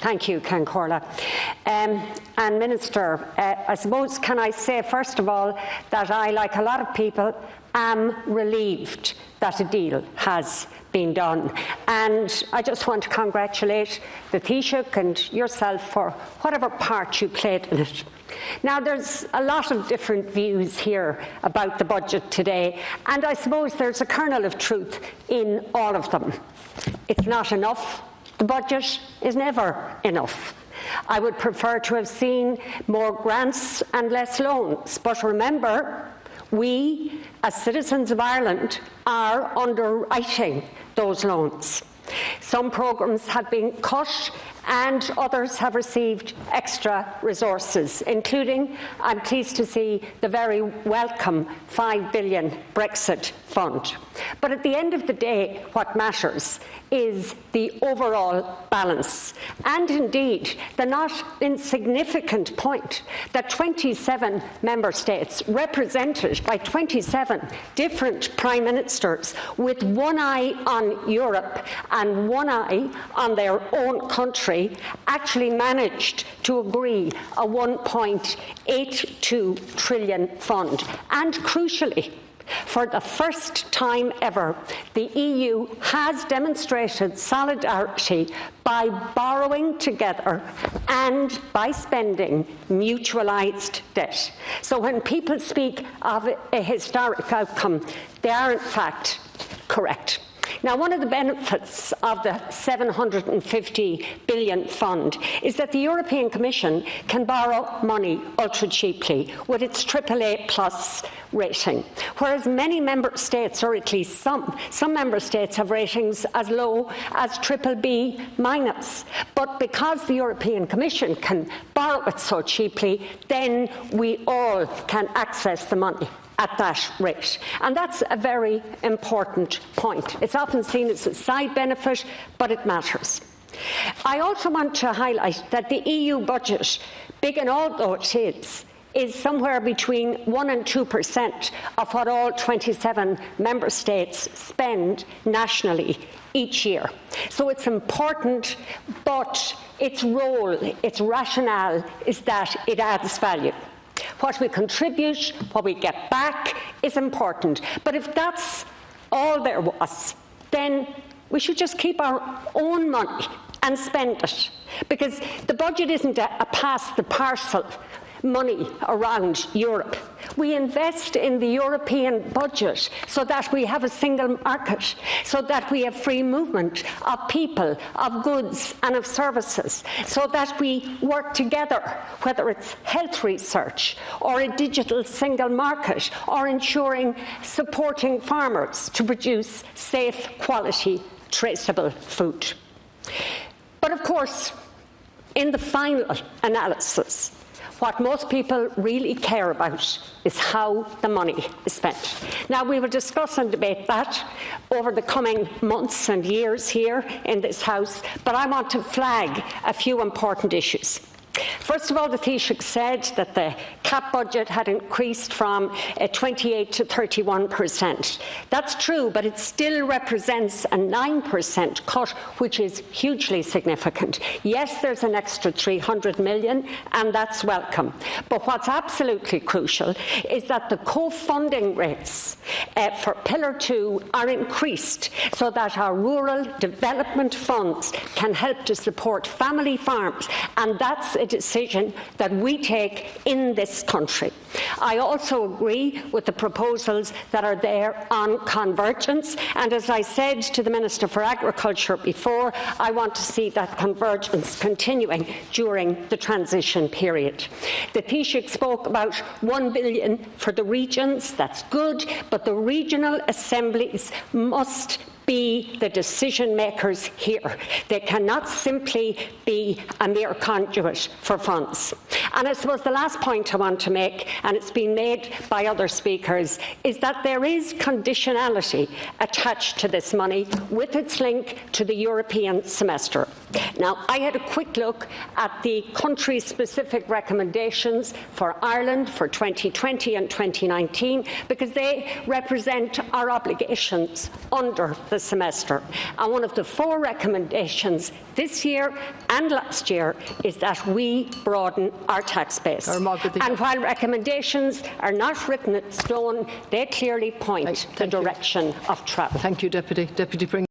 Thank you, Cancórla. And Minister, I suppose, can I say first of all that I, like a lot of people, am relieved that a deal has been done. And I just want to congratulate the Taoiseach and yourself for whatever part you played in it. Now, there's a lot of different views here about the budget today, and I suppose there's a kernel of truth in all of them. It's not enough. The budget is never enough. I would prefer to have seen more grants and less loans, but remember, we, as citizens of Ireland, are underwriting those loans. Some programmes have been cut and others have received extra resources, including, I'm pleased to see, the very welcome $5 billion Brexit fund. But at the end of the day, what matters is the overall balance, and indeed the not insignificant point that 27 member states, represented by 27 different prime ministers, with one eye on Europe and one eye on their own country, actually managed to agree a $1.82 trillion fund. And crucially, for the first time ever, the EU has demonstrated solidarity by borrowing together and by spending mutualised debt. So when people speak of a historic outcome, they are in fact correct. Now, one of the benefits of the $750 billion fund is that the European Commission can borrow money ultra-cheaply with its AAA plus rating, whereas many member states, or at least some member states, have ratings as low as BBB minus. But because the European Commission can borrow it so cheaply, then we all can access the money at that rate. And that's a very important point. It's often seen as a side benefit, but it matters. I also want to highlight that the EU budget, big and all though it is somewhere between 1% and 2% of what all 27 member states spend nationally each year. So it's important, but its role, its rationale, is that it adds value. What we contribute, what we get back, is important. But if that's all there was, then we should just keep our own money and spend it. Because the budget isn't a pass-the-parcel money around Europe. We invest in the European budget so that we have a single market, so that we have free movement of people, of goods and of services, so that we work together, whether it's health research or a digital single market or supporting farmers to produce safe, quality, traceable food. But of course, in the final analysis, what most people really care about is how the money is spent. Now, we will discuss and debate that over the coming months and years here in this House, but I want to flag a few important issues. First of all, the Taoiseach said that the CAP budget had increased from 28 to 31%. That's true, but it still represents a 9% cut, which is hugely significant. Yes, there's an extra 300 million, and that's welcome. But what's absolutely crucial is that the co-funding rates for Pillar 2 are increased so that our rural development funds can help to support family farms, and that's a decision that we take in this country. I also agree with the proposals that are there on convergence, and as I said to the Minister for Agriculture before, I want to see that convergence continuing during the transition period. The Taoiseach spoke about $1 billion for the regions. That's good, but the regional assemblies must be the decision makers here. They cannot simply be a mere conduit for funds. And I suppose the last point I want to make, and it's been made by other speakers, is that there is conditionality attached to this money with its link to the European semester. Now, I had a quick look at the country-specific recommendations for Ireland for 2020 and 2019 because they represent our obligations under the semester. And one of the 4 recommendations this year and last year is that we broaden our tax base. And while recommendations are not written in stone, they clearly point the direction of travel. Thank you, Deputy. Deputy Premier.